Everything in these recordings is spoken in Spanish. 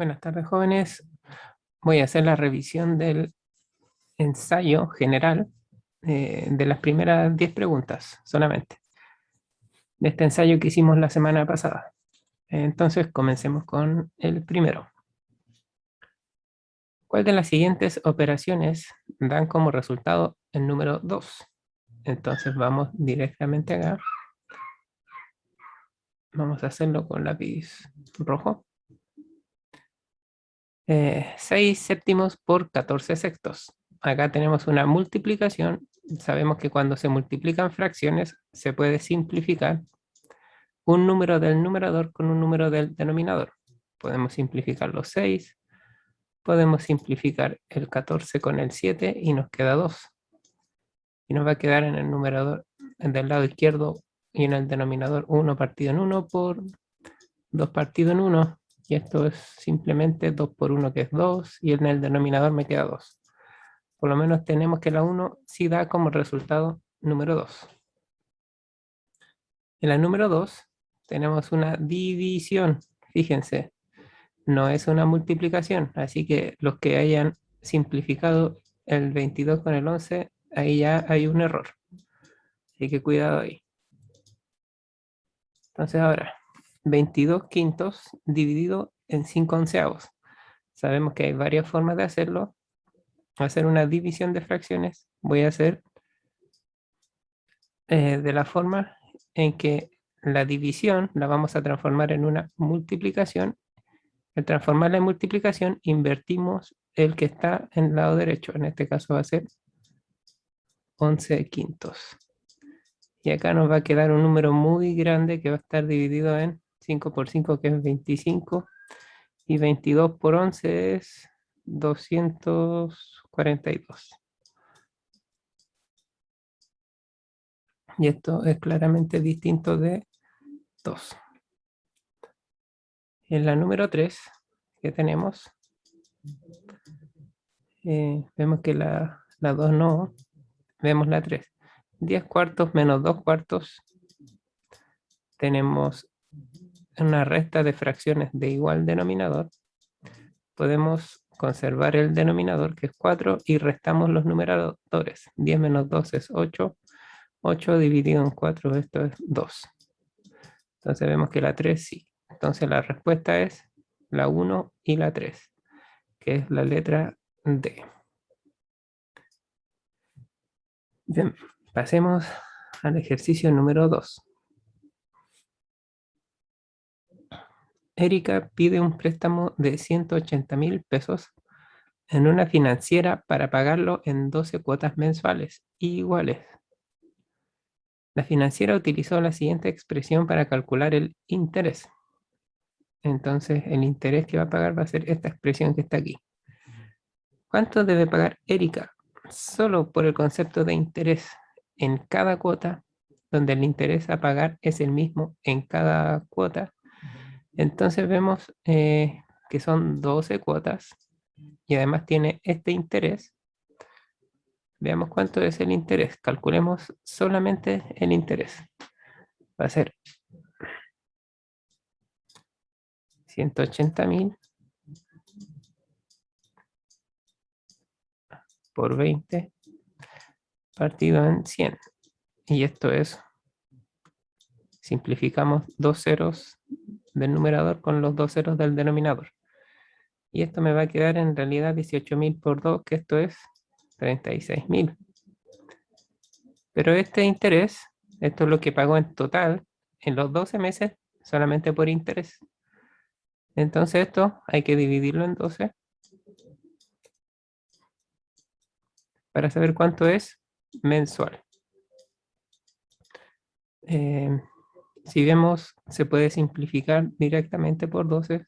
Buenas tardes, jóvenes. Voy a hacer la revisión del ensayo general de las primeras 10 preguntas solamente, de este ensayo que hicimos la semana pasada. Entonces, comencemos con el primero. ¿Cuál de las siguientes operaciones dan como resultado el número 2? Entonces, vamos directamente acá. Vamos a hacerlo con lápiz rojo. 6 séptimos por 14 sextos. Acá tenemos una multiplicación. Sabemos que cuando se multiplican fracciones se puede simplificar un número del numerador con un número del denominador. Podemos simplificar los 6, podemos simplificar el 14 con el 7 y nos queda 2. Y nos va a quedar en el numerador del lado izquierdo y en el denominador 1 partido en 1 por 2 partido en 1. Y esto es simplemente 2 por 1 que es 2 y en el denominador me queda 2. Por lo menos tenemos que la 1 sí da como resultado número 2. En la número 2 tenemos una división. Fíjense, no es una multiplicación. Así que los que hayan simplificado el 22 con el 11, ahí ya hay un error. Así que cuidado ahí. Entonces ahora, 22 quintos dividido en 5 onceavos. Sabemos que hay varias formas de hacerlo. Hacer una división de fracciones. Voy a hacer de la forma en que la división la vamos a transformar en una multiplicación. Al transformarla en multiplicación, invertimos el que está en el lado derecho. En este caso va a ser 11 quintos. Y acá nos va a quedar un número muy grande que va a estar dividido en 5 por 5, que es 25. Y 22 por 11 es 242. Y esto es claramente distinto de 2. En la número 3 que tenemos, vemos que la 2 no, vemos la 3. 10 cuartos menos 2 cuartos, tenemos una resta de fracciones de igual denominador. Podemos conservar el denominador, que es 4, y restamos los numeradores. 10 menos 2 es 8. 8 dividido en 4, esto es 2. Entonces vemos que la 3 sí. Entonces la respuesta es la 1 y la 3, que es la letra D. Bien, pasemos al ejercicio número 2. Erika pide un préstamo de 180.000 pesos en una financiera para pagarlo en 12 cuotas mensuales iguales. La financiera utilizó la siguiente expresión para calcular el interés. Entonces el interés que va a pagar va a ser esta expresión que está aquí. ¿Cuánto debe pagar Erika? Solo por el concepto de interés en cada cuota, donde el interés a pagar es el mismo en cada cuota. Entonces vemos que son 12 cuotas y además tiene este interés. Veamos cuánto es el interés. Calculemos solamente el interés. Va a ser 180.000 por 20 partido en 100. Y esto es, simplificamos 2 ceros del numerador con los 2 ceros del denominador. Y esto me va a quedar en realidad 18.000 por 2, que esto es 36.000. Pero este interés, esto es lo que pagó en total en los 12 meses solamente por interés. Entonces esto hay que dividirlo en 12 para saber cuánto es mensual. Si vemos, se puede simplificar directamente por 12.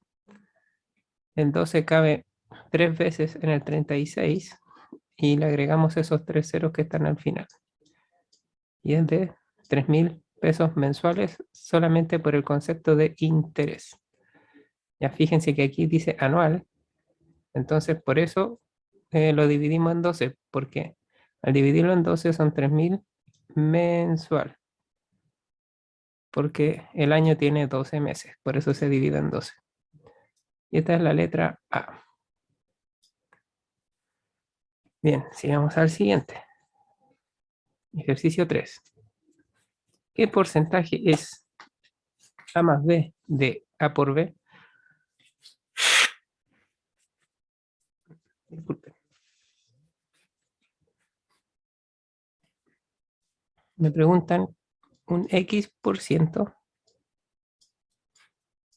El 12 cabe 3 veces en el 36 y le agregamos esos 3 ceros que están al final. Y es de 3.000 pesos mensuales solamente por el concepto de interés. Ya fíjense que aquí dice anual, entonces por eso lo dividimos en 12, porque al dividirlo en 12 son 3.000 mensual, porque el año tiene 12 meses, por eso se divide en 12. Y esta es la letra A. Bien, sigamos al siguiente. Ejercicio 3. ¿Qué porcentaje es A más B de A por B? Disculpe. Me preguntan un X%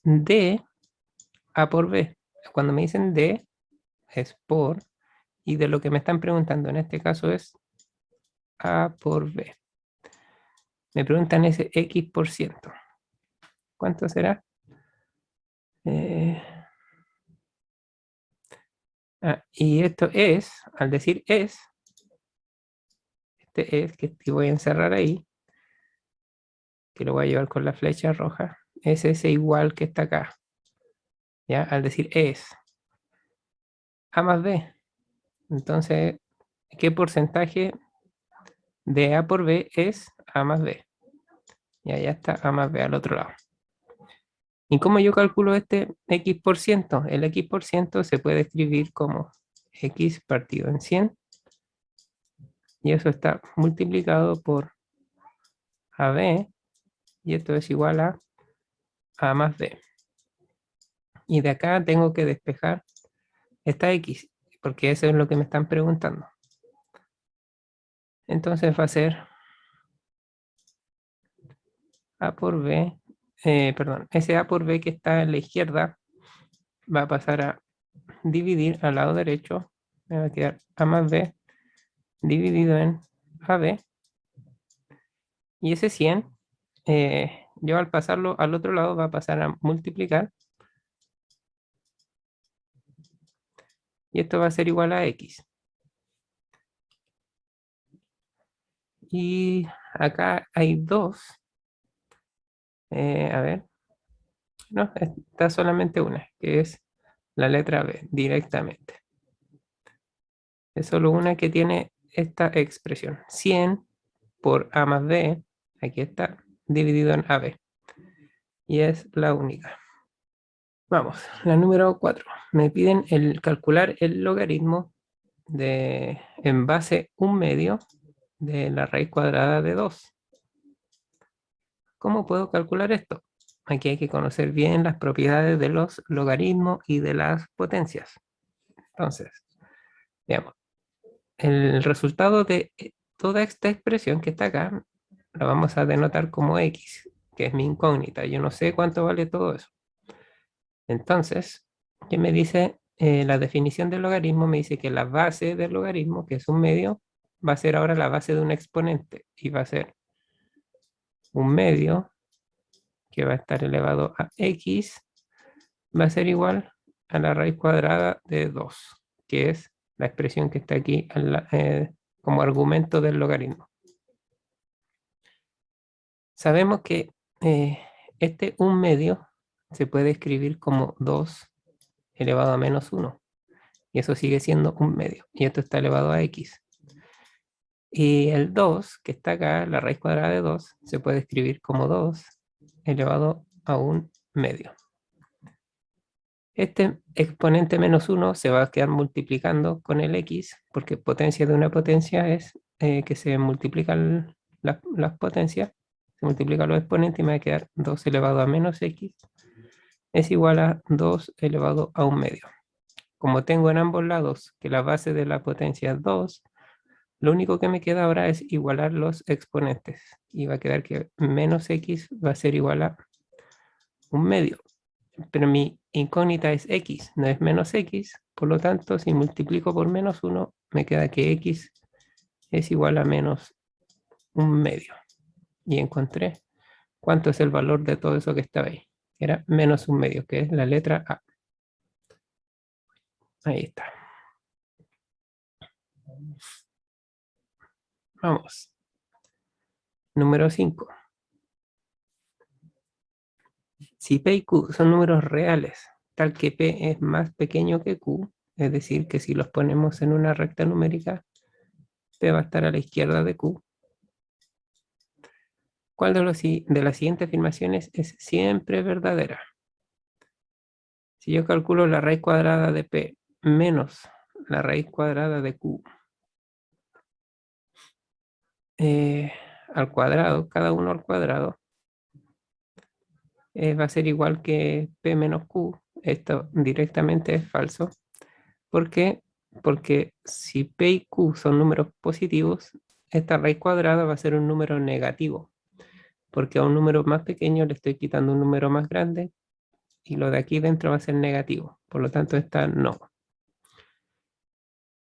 de A por B. Cuando me dicen de, es por, y de lo que me están preguntando en este caso es A por B. Me preguntan ese X%. ¿Cuánto será? Y esto es, al decir es, este es que voy a encerrar ahí, que lo voy a llevar con la flecha roja, es ese igual que está acá. ¿Ya? Al decir es A más B. Entonces, ¿qué porcentaje de A por B es A más B? Y allá está A más B al otro lado. ¿Y cómo yo calculo este X%? El X% se puede escribir como X partido en 100. Y eso está multiplicado por AB. Y esto es igual a A más B. Y de acá tengo que despejar esta X, porque eso es lo que me están preguntando. Entonces va a ser A por B, perdón, ese A por B que está en la izquierda va a pasar a dividir al lado derecho, me va a quedar A más B dividido en AB, y ese 100, yo al pasarlo al otro lado va a pasar a multiplicar, y esto va a ser igual a X. Y acá hay dos, a ver, no, está solamente una, que es la letra B directamente. Es solo una que tiene esta expresión. 100 por A más B, aquí está, dividido en AB. Y es la única. Vamos, la número 4. Me piden calcular el logaritmo en base 1/2 de la raíz cuadrada de 2. ¿Cómo puedo calcular esto? Aquí hay que conocer bien las propiedades de los logaritmos y de las potencias. Entonces, veamos. El resultado de toda esta expresión que está acá, la vamos a denotar como X, que es mi incógnita. Yo no sé cuánto vale todo eso. Entonces, ¿qué me dice? La definición del logaritmo me dice que la base del logaritmo, que es 1/2, va a ser ahora la base de un exponente. Y va a ser 1/2, que va a estar elevado a X, va a ser igual a la raíz cuadrada de 2, que es la expresión que está aquí como argumento del logaritmo. Sabemos que este 1/2 se puede escribir como 2 elevado a menos 1. Y eso sigue siendo 1/2. Y esto está elevado a X. Y el 2, que está acá, la raíz cuadrada de 2, se puede escribir como 2 elevado a 1/2. Este exponente menos 1 se va a quedar multiplicando con el X, porque potencia de una potencia es que se multiplican las potencias, se multiplican los exponentes y me va a quedar 2 elevado a menos X es igual a 2 elevado a 1/2. Como tengo en ambos lados que la base de la potencia es 2, lo único que me queda ahora es igualar los exponentes. Y va a quedar que menos X va a ser igual a 1/2. Pero mi incógnita es X, no es menos X. Por lo tanto, si multiplico por menos 1, me queda que X es igual a menos 1/2. Y encontré cuánto es el valor de todo eso que estaba ahí. Era menos 1/2, que es la letra A. Ahí está. Vamos. Número 5. Si P y Q son números reales, tal que P es más pequeño que Q, es decir, que si los ponemos en una recta numérica, P va a estar a la izquierda de Q. ¿Cuál de las siguientes afirmaciones es siempre verdadera? Si yo calculo la raíz cuadrada de P menos la raíz cuadrada de Q al cuadrado, cada uno al cuadrado, va a ser igual que P menos Q. Esto directamente es falso. ¿Por qué? Porque si P y Q son números positivos, esta raíz cuadrada va a ser un número negativo, porque a un número más pequeño le estoy quitando un número más grande y lo de aquí dentro va a ser negativo. Por lo tanto, esta no.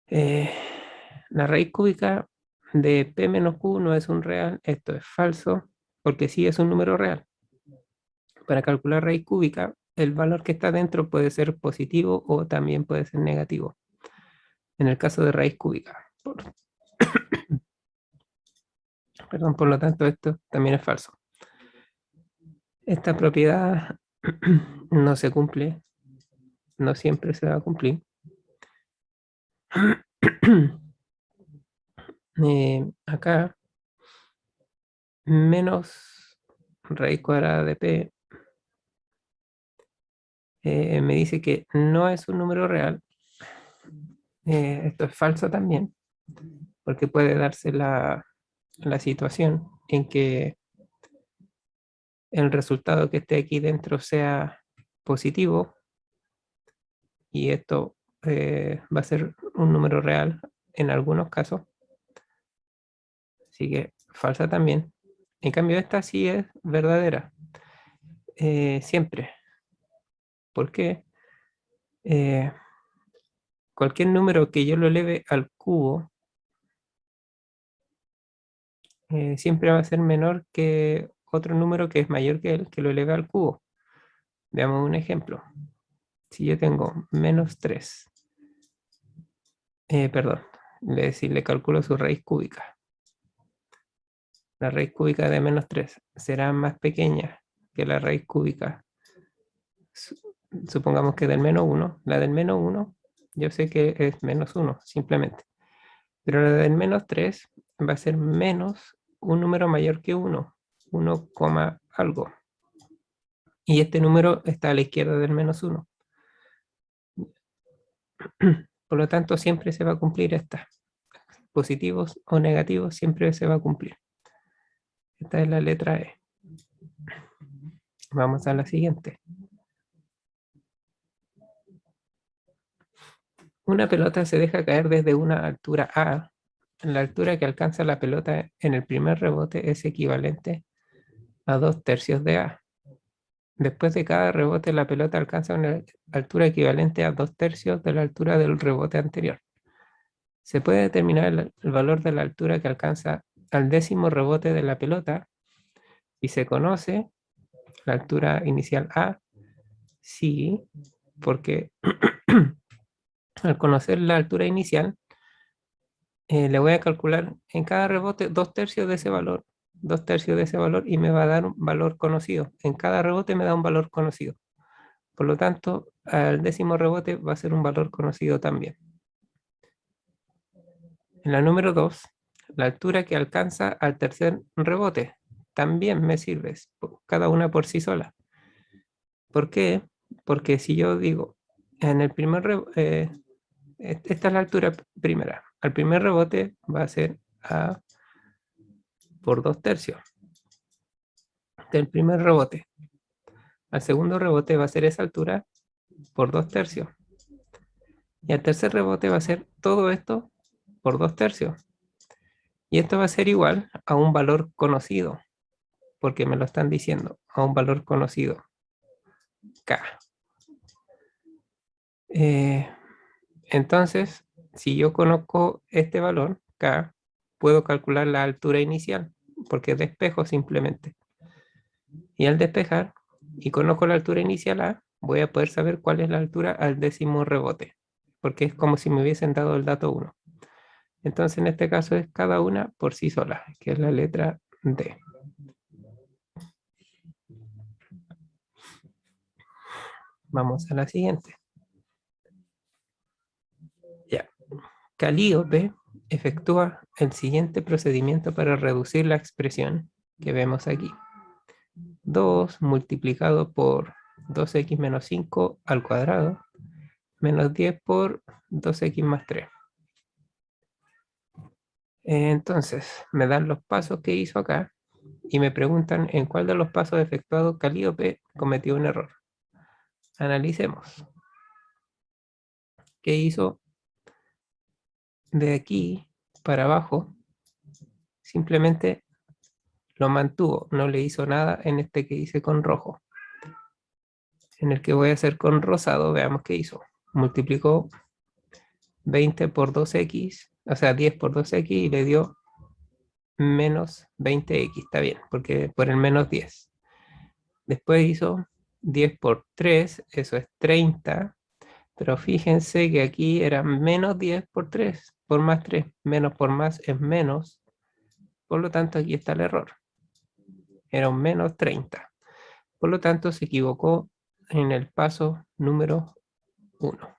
La raíz cúbica de P menos Q no es un real, esto es falso, porque sí es un número real. Para calcular raíz cúbica, el valor que está dentro puede ser positivo o también puede ser negativo. En el caso de raíz cúbica. Perdón, por lo tanto, esto también es falso. Esta propiedad no se cumple, no siempre se va a cumplir. Acá, menos raíz cuadrada de P me dice que no es un número real. Esto es falso también, porque puede darse la situación en que el resultado que esté aquí dentro sea positivo y esto va a ser un número real en algunos casos. Así que falsa también. En cambio, esta sí es verdadera. Siempre. ¿Por qué? Eh, cualquier número que yo lo eleve al cubo siempre va a ser menor que otro número que es mayor que él, que lo eleve al cubo. Veamos un ejemplo. Si yo tengo menos 3, perdón, le calculo su raíz cúbica. La raíz cúbica de menos 3 será más pequeña que la raíz cúbica, supongamos que del menos 1. La del menos 1, yo sé que es menos 1, simplemente. Pero la del menos 3 va a ser menos un número mayor que 1, 1, algo. Y este número está a la izquierda del menos 1. Por lo tanto, siempre se va a cumplir esta. Positivos o negativos, siempre se va a cumplir. Esta es la letra E. Vamos a la siguiente. Una pelota se deja caer desde una altura A. La altura que alcanza la pelota en el primer rebote es equivalente a 2/3 de A. Después de cada rebote, la pelota alcanza una altura equivalente a 2/3 de la altura del rebote anterior. Se puede determinar el valor de la altura que alcanza al 10º rebote de la pelota y se conoce la altura inicial A. Sí, porque al conocer la altura inicial, le voy a calcular en cada rebote 2/3 de ese valor, 2/3 de ese valor y me va a dar un valor conocido. En cada rebote me da un valor conocido. Por lo tanto, al 10º rebote va a ser un valor conocido también. En la número 2, la altura que alcanza al tercer rebote también me sirve, cada una por sí sola. ¿Por qué? Porque si yo digo, en el primer rebote, esta es la altura primera, al primer rebote va a ser A por 2/3 del primer rebote. Al segundo rebote va a ser esa altura por 2/3. Y al tercer rebote va a ser todo esto por 2/3. Y esto va a ser igual a un valor conocido, porque me lo están diciendo, a un valor conocido, K. Entonces, si yo conozco este valor, K, puedo calcular la altura inicial, porque despejo simplemente. Y al despejar, y conozco la altura inicial A, voy a poder saber cuál es la altura al 10º rebote, porque es como si me hubiesen dado el dato 1. Entonces, en este caso es cada una por sí sola, que es la letra D. Vamos a la siguiente. Ya. Calíope efectúa el siguiente procedimiento para reducir la expresión que vemos aquí. 2 multiplicado por 2x menos 5 al cuadrado menos 10 por 2x más 3. Entonces, me dan los pasos que hizo acá y me preguntan en cuál de los pasos efectuados Calíope cometió un error. Analicemos. ¿Qué hizo de aquí para abajo? Simplemente lo mantuvo, no le hizo nada en este que hice con rojo. En el que voy a hacer con rosado, veamos qué hizo. Multiplicó 20 por 2x, o sea, 10 por 2x y le dio menos 20x, está bien, porque por el menos 10. Después hizo 10 por 3, eso es 30, pero fíjense que aquí era menos 10 por 3, por más 3, menos por más es menos, por lo tanto aquí está el error, era un menos 30. Por lo tanto se equivocó en el paso número 1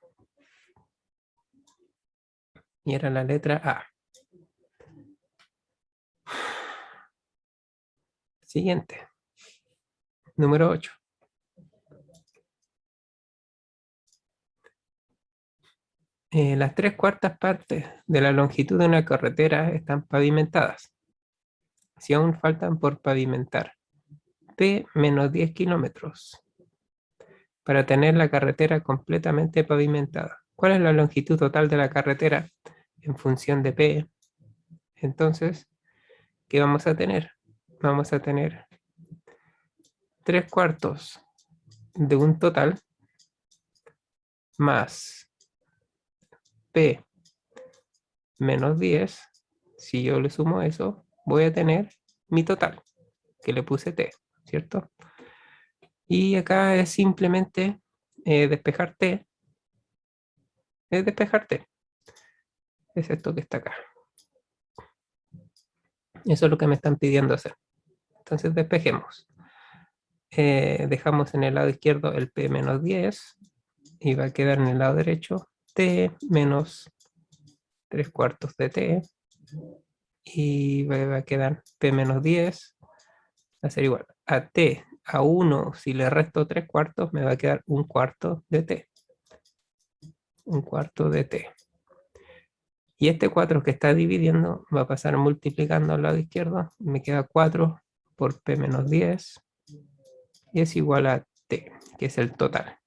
y era la letra A. Siguiente, número 8. Las 3/4 partes de la longitud de una carretera están pavimentadas. Si aún faltan por pavimentar P menos 10 kilómetros para tener la carretera completamente pavimentada. ¿Cuál es la longitud total de la carretera en función de P? Entonces, ¿qué vamos a tener? Vamos a tener 3/4 de un total más P menos 10. Si yo le sumo eso, voy a tener mi total, que le puse T, ¿cierto? Y acá es simplemente despejar T, es despejar T. Es esto que está acá. Eso es lo que me están pidiendo hacer. Entonces despejemos. Dejamos en el lado izquierdo el P menos 10 y va a quedar en el lado derecho T menos 3/4 de T y va a quedar P menos 10 va a ser igual a T a 1. Si le resto 3/4 me va a quedar 1/4 de T. 1/4 de T. Y este 4 que está dividiendo va a pasar multiplicando al lado izquierdo. Me queda 4 por P menos 10 y es igual a T, que es el total.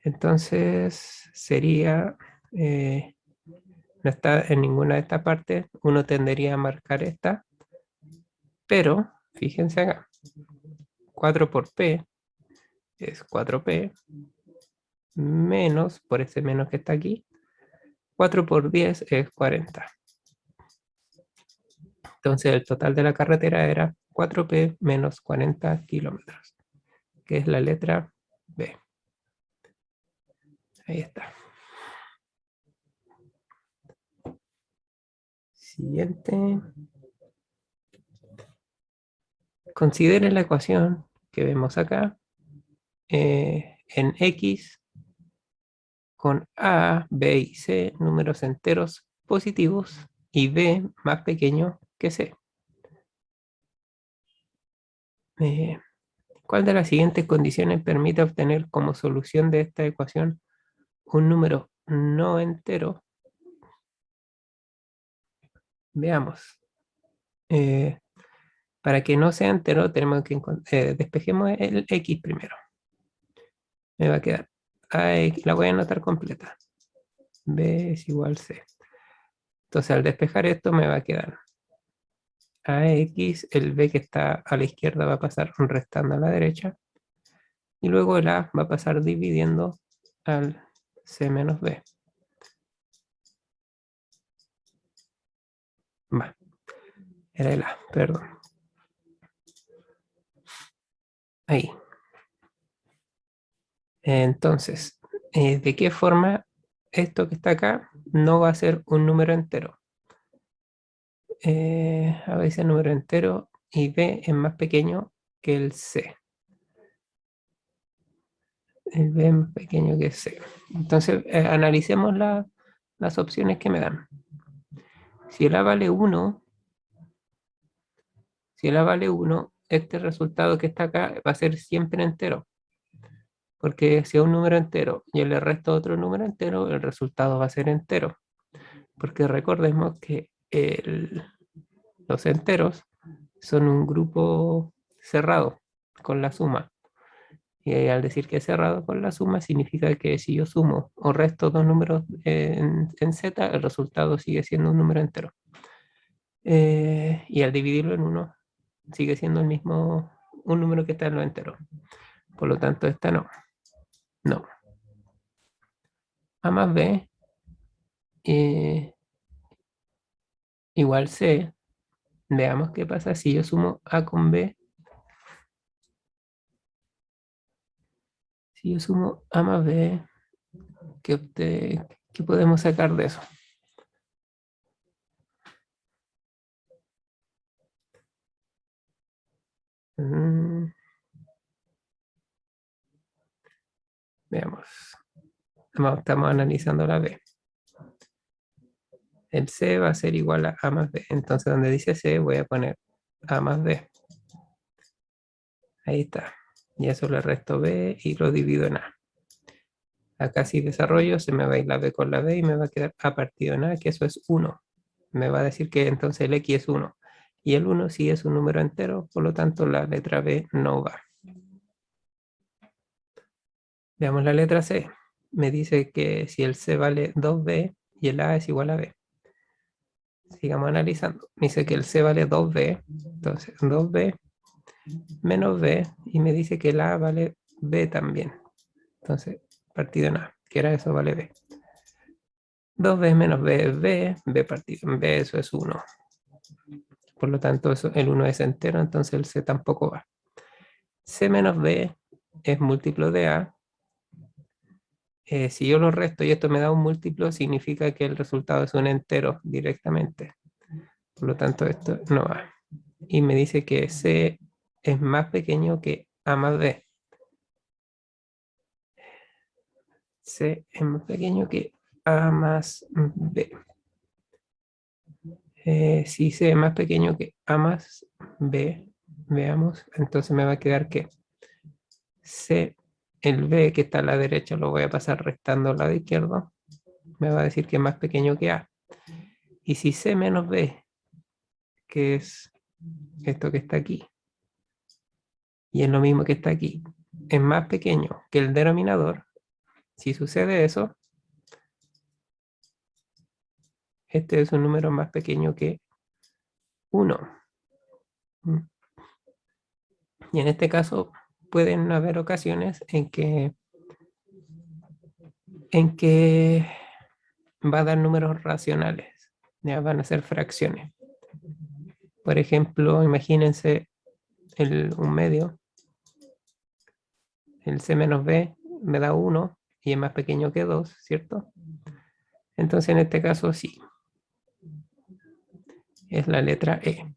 Entonces sería, no está en ninguna de estas partes, uno tendería a marcar esta, pero fíjense acá, 4 por P es 4P, menos, por ese menos que está aquí, 4 por 10 es 40. Entonces el total de la carretera era 4P menos 40 kilómetros, que es la letra B. Ahí está. Siguiente. Considere la ecuación que vemos acá en X con A, B y C números enteros positivos y B más pequeño que C. Eh, ¿Cuál de las siguientes condiciones permite obtener como solución de esta ecuación un número no entero? Veamos. Para que no sea entero tenemos que despejemos el X primero. Me va a quedar AX, la voy a anotar completa. B es igual C. Entonces al despejar esto me va a quedar AX, el B que está a la izquierda va a pasar restando a la derecha y luego el A va a pasar dividiendo al C menos B. Va, era el A, perdón. Ahí. Entonces, ¿de qué forma esto que está acá no va a ser un número entero? A veces número entero y B es más pequeño que el C. El B es más pequeño que C. Entonces, analicemos las opciones que me dan. Si el A vale 1, si el A vale 1, este resultado que está acá va a ser siempre entero. porque si a un número entero yo le resto otro número entero, el resultado va a ser entero. Porque recordemos que los enteros son un grupo cerrado con la suma. Y al decir que es cerrado con la suma, significa que si yo sumo o resto dos números en z, el resultado sigue siendo un número entero. Y al dividirlo en uno, sigue siendo el mismo, un número que está en lo entero. Por lo tanto, esta no. No. A más b igual c. Veamos qué pasa si yo sumo a con b. Si yo sumo a más b, ¿qué podemos sacar de eso? Mm, veamos. Estamos analizando la b. El c va a ser igual a más b. Entonces, donde dice c, voy a poner a más b. Ahí está. Y eso le resto b y lo divido en a. Acá si desarrollo, se me va a ir la b con la b y me va a quedar a partido en a, que eso es 1. Me va a decir que entonces el x es 1. Y el 1 sí es un número entero, por lo tanto la letra b no va. Veamos la letra c. Me dice que si el c vale 2b y el a es igual a b. Sigamos analizando. Me dice que el c vale 2b, entonces 2b menos b, y me dice que el a vale b también. Entonces, partido en a, que era eso, vale b. 2b menos b es b partido en b, eso es 1. Por lo tanto, el 1 es entero, entonces el c tampoco va. C menos b es múltiplo de a. Si yo lo resto y esto me da un múltiplo, significa que el resultado es un entero directamente. Por lo tanto, esto no va. Y me dice que c es más pequeño que a más b. C es más pequeño que a más b. Si c es más pequeño que a más b, veamos, entonces me va a quedar que c, el b que está a la derecha lo voy a pasar restando al lado izquierdo, me va a decir que es más pequeño que a. Y si c menos b, que es esto que está aquí, y es lo mismo que está aquí, es más pequeño que el denominador, si sucede eso, este es un número más pequeño que 1. Y en este caso pueden haber ocasiones en que va a dar números racionales, ya van a ser fracciones. Por ejemplo, imagínense un medio, el c menos b me da 1 y es más pequeño que 2, ¿cierto? Entonces en este caso sí, es la letra E.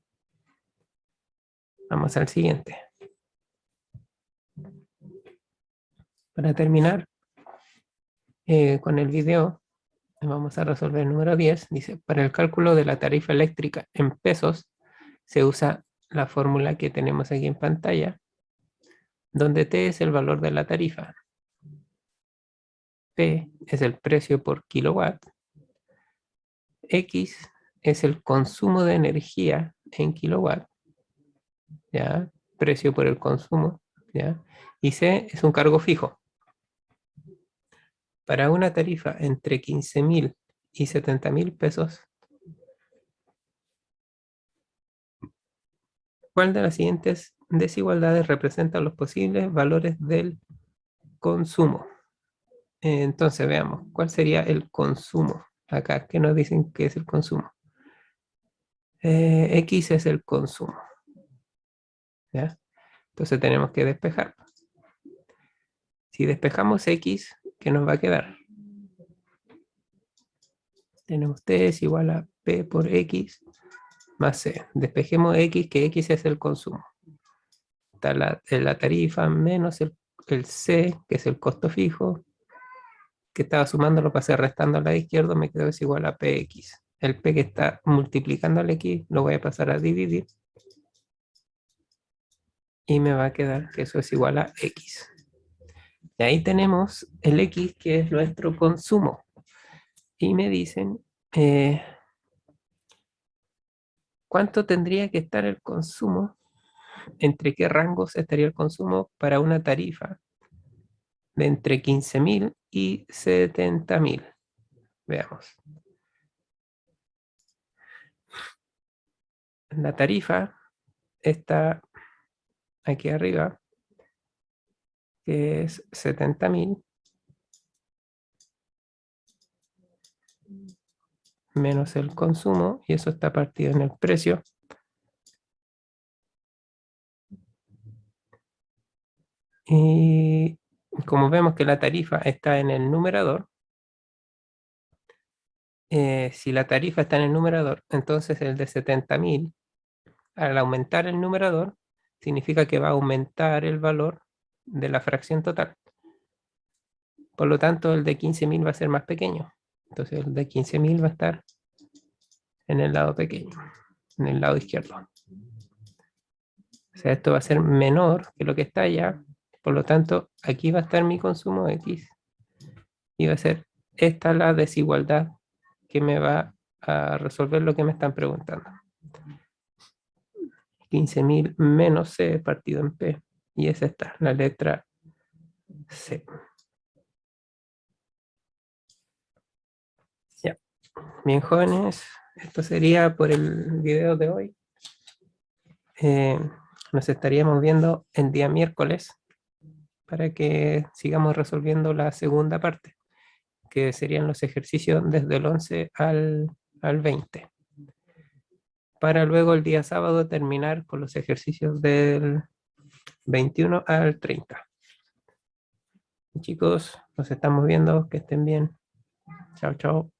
Vamos al siguiente. Para terminar con el video, vamos a resolver el número 10. Dice, para el cálculo de la tarifa eléctrica en pesos, se usa la fórmula que tenemos aquí en pantalla, donde T es el valor de la tarifa, P es el precio por kilowatt, X es el consumo de energía en kilowatt, ¿ya? Precio por el consumo, ¿ya? Y C es un cargo fijo. Para una tarifa entre 15.000 y 70.000 pesos, ¿cuál de las siguientes desigualdades representa los posibles valores del consumo? Entonces veamos, ¿cuál sería el consumo? Acá, ¿qué nos dicen que es el consumo? X es el consumo, ¿ya? Entonces tenemos que despejar. Si despejamos X, ¿qué nos va a quedar? Tenemos T es igual a P por X más C. Despejemos X, que X es el consumo. Está la tarifa menos el C, que es el costo fijo, que estaba sumando, lo pasé restando al lado izquierdo, me quedó es igual a PX. El P que está multiplicando al X lo voy a pasar a dividir y me va a quedar que eso es igual a X. Y ahí tenemos el X, que es nuestro consumo. Y me dicen, ¿cuánto tendría que estar el consumo? ¿Entre qué rangos estaría el consumo para una tarifa de entre 15.000 y 70.000? Veamos. La tarifa está aquí arriba, que es 70.000 menos el consumo, y eso está partido en el precio. Y como vemos que la tarifa está en el numerador, si la tarifa está en el numerador, entonces el de 70.000, al aumentar el numerador, significa que va a aumentar el valor de la fracción total. Por lo tanto, el de 15.000 va a ser más pequeño. Entonces el de 15.000 va a estar en el lado pequeño, en el lado izquierdo. O sea, esto va a ser menor que lo que está allá. Por lo tanto, aquí va a estar mi consumo X. Y va a ser esta la desigualdad que me va a resolver lo que me están preguntando. 15.000 menos C partido en P. Y es esta, la letra C. Ya. Bien, jóvenes, esto sería por el video de hoy. Nos estaríamos viendo el día miércoles para que sigamos resolviendo la segunda parte, que serían los ejercicios desde el 11 al 20, para luego el día sábado terminar con los ejercicios del 21 al 30. Chicos, nos estamos viendo, que estén bien. Chao, chao.